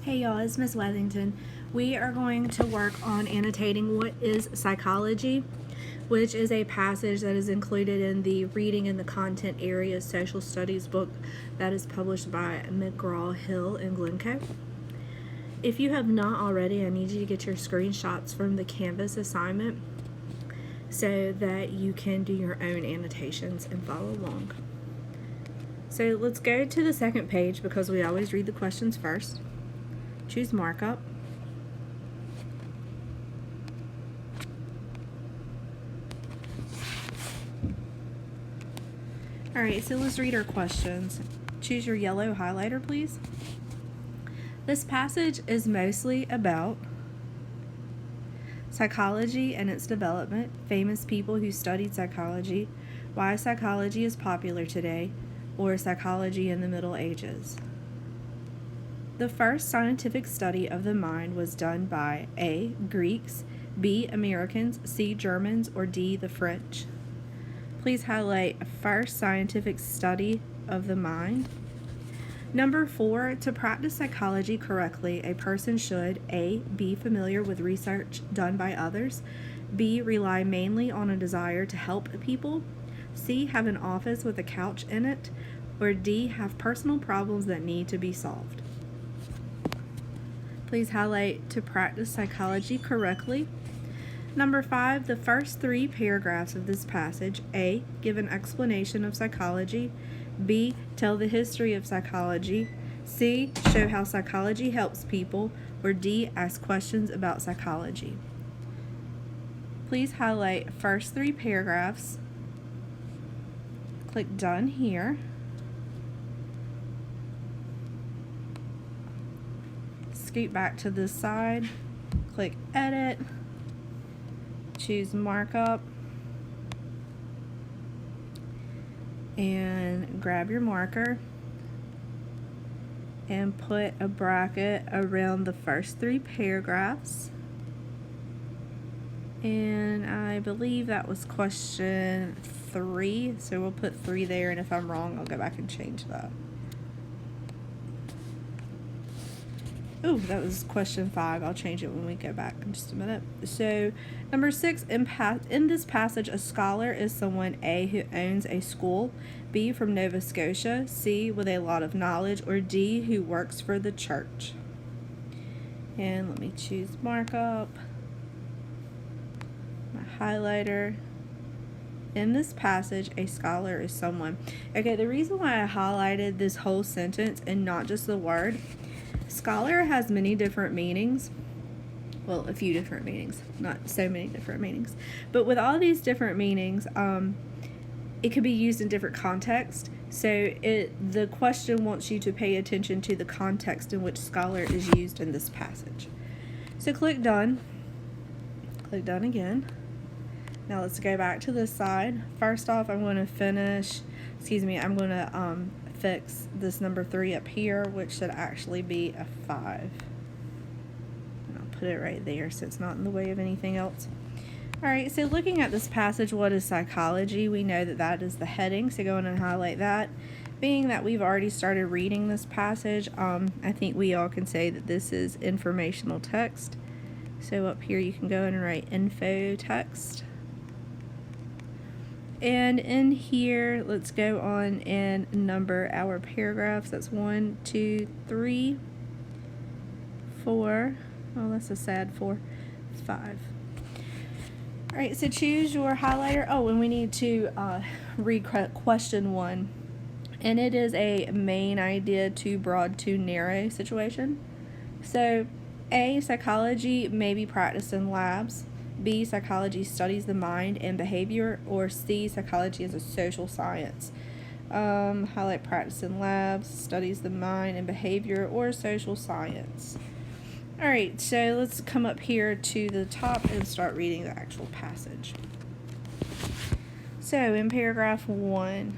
Hey y'all, it's Miss Wethington. We are going to work on annotating what is psychology, which is a passage that is included in the Reading in the Content Area Social Studies book that is published by McGraw-Hill and Glencoe. If you have not already, I need you to get your screenshots from the Canvas assignment so that you can do your own annotations and follow along. So let's go to the second page because we always read the questions first. Choose markup. Alright, so let's read our questions. Choose your yellow highlighter, please. This passage is mostly about psychology and its development, famous people who studied psychology, why psychology is popular today, or psychology in the Middle Ages. The first scientific study of the mind was done by A. Greeks, B. Americans, C. Germans, or D. the French. Please highlight first scientific study of the mind. Number 4, to practice psychology correctly, a person should A. be familiar with research done by others, B. rely mainly on a desire to help people, C. have an office with a couch in it, or D. have personal problems that need to be solved. Please highlight to practice psychology correctly. Number 5, the first 3 paragraphs of this passage. A. Give an explanation of psychology. B. Tell the history of psychology. C. Show how psychology helps people. Or D. Ask questions about psychology. Please highlight first 3 paragraphs. Click Done here. Scoot back to this side. Click Edit. Choose Markup. And grab your marker and put a bracket around the first 3 paragraphs. And I believe that was question 3, so we'll put 3 there, and if I'm wrong, I'll go back and change that. Oh, that was question 5. I'll change it when we go back in just a minute. So, number 6, in this passage, a scholar is someone A. who owns a school, B. from Nova Scotia, C. with a lot of knowledge, or D. who works for the church. And let me choose markup, my highlighter. In this passage, a scholar is someone. Okay, the reason why I highlighted this whole sentence and not just the word, scholar has many different meanings. Well, a few different meanings, not so many different meanings. But with all these different meanings, it could be used in different contexts. So the question wants you to pay attention to the context in which scholar is used in this passage. So click Done. Click Done again. Now let's go back to this side. First off, I'm going to I'm going to fix this number 3 up here, which should actually be a 5. And I'll put it right there so it's not in the way of anything else. Alright, so looking at this passage, what is psychology? We know that that is the heading, so go in and highlight that. Being that we've already started reading this passage, I think we all can say that this is informational text. So up here you can go and write info text. And in here, let's go on and number our paragraphs. That's 1, 2, 3, 4. Oh, that's a sad 4. 5. All right, so choose your highlighter. Oh, and we need to read question 1. And it is a main idea, too broad, too narrow situation. So, A, psychology may be practiced in labs. B, psychology studies the mind and behavior, or C, psychology is a social science. Highlight practice in labs, studies the mind and behavior, or social science. Alright, so let's come up here to the top and start reading the actual passage. So, in paragraph 1,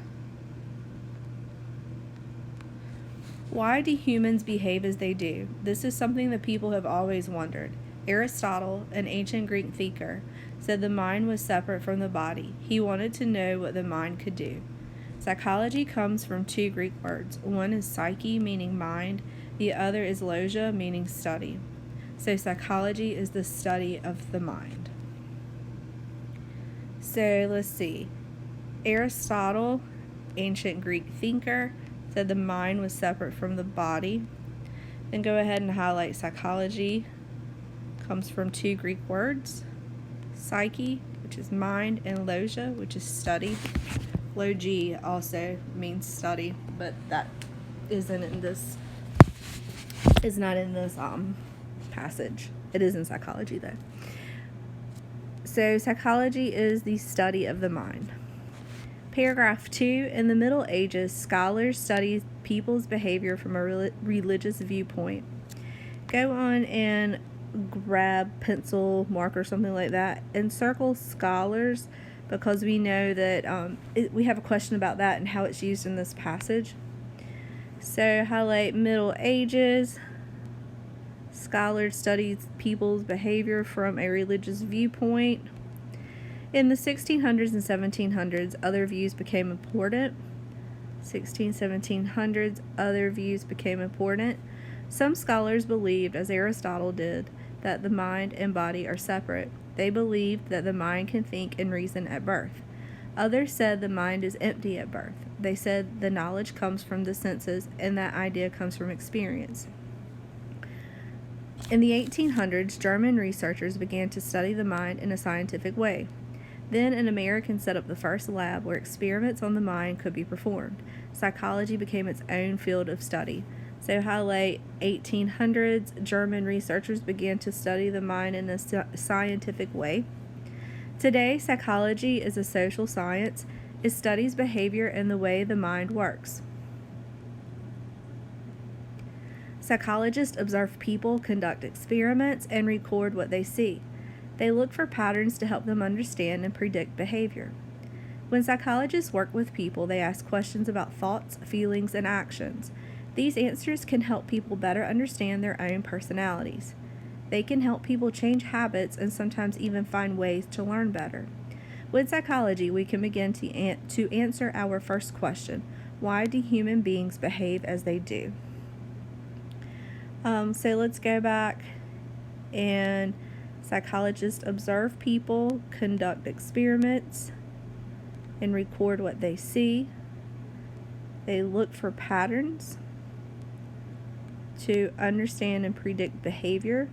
why do humans behave as they do? This is something that people have always wondered. Aristotle, an ancient Greek thinker, said the mind was separate from the body. He wanted to know what the mind could do. Psychology comes from 2 Greek words. One is psyche, meaning mind, The other is logia, meaning study. So psychology is the study of the mind. So let's see. Aristotle, ancient Greek thinker, said the mind was separate from the body. Then go ahead and highlight psychology. Comes from two Greek words, psyche, which is mind, and logia, which is study. Logi also means study, but that is not in this passage. It is in psychology though. So psychology is the study of the mind. Paragraph 2, in the Middle Ages, scholars studied people's behavior from a religious viewpoint. Go on and grab pencil, marker, something like that, and circle scholars, because we know that we have a question about that and how it's used in this passage. So highlight Middle Ages. Scholars studied people's behavior from a religious viewpoint. In the 1600s and 1700s, other views became important. 1700s, other views became important. Some scholars believed, as Aristotle did, that the mind and body are separate. They believed that the mind can think and reason at birth. Others said the mind is empty at birth. They said the knowledge comes from the senses and that idea comes from experience. In the 1800s, German researchers began to study the mind in a scientific way. Then an American set up the first lab where experiments on the mind could be performed. Psychology became its own field of study. So highlight 1800s, German researchers began to study the mind in a scientific way. Today, psychology is a social science. It studies behavior and the way the mind works. Psychologists observe people, conduct experiments, and record what they see. They look for patterns to help them understand and predict behavior. When psychologists work with people, they ask questions about thoughts, feelings, and actions. These answers can help people better understand their own personalities. They can help people change habits and sometimes even find ways to learn better. With psychology, we can begin to answer our first question: why do human beings behave as they do? So let's go back. And psychologists observe people, conduct experiments, and record what they see. They look for patterns to understand and predict behavior.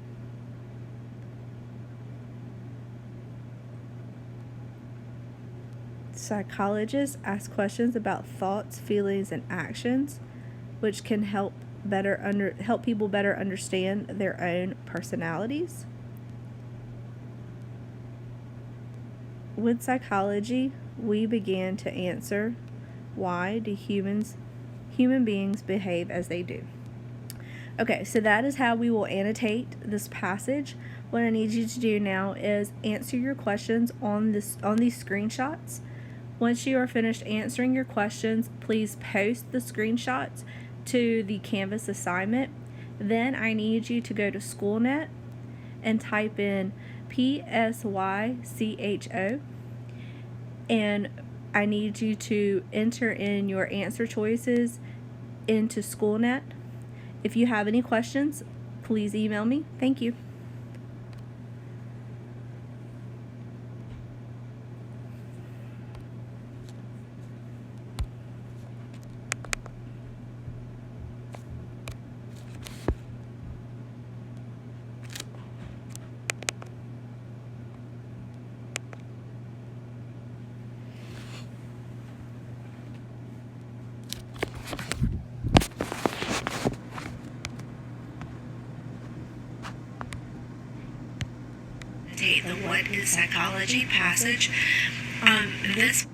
Psychologists ask questions about thoughts, feelings, and actions, which can help people better understand their own personalities. With psychology, we began to answer, why do human beings behave as they do? Okay, so that is how we will annotate this passage. What I need you to do now is answer your questions on these screenshots. Once you are finished answering your questions, please post the screenshots to the Canvas assignment. Then I need you to go to SchoolNet and type in PSYCHO, and I need you to enter in your answer choices into SchoolNet. If you have any questions, please email me. Thank you. The What is Psychology passage. This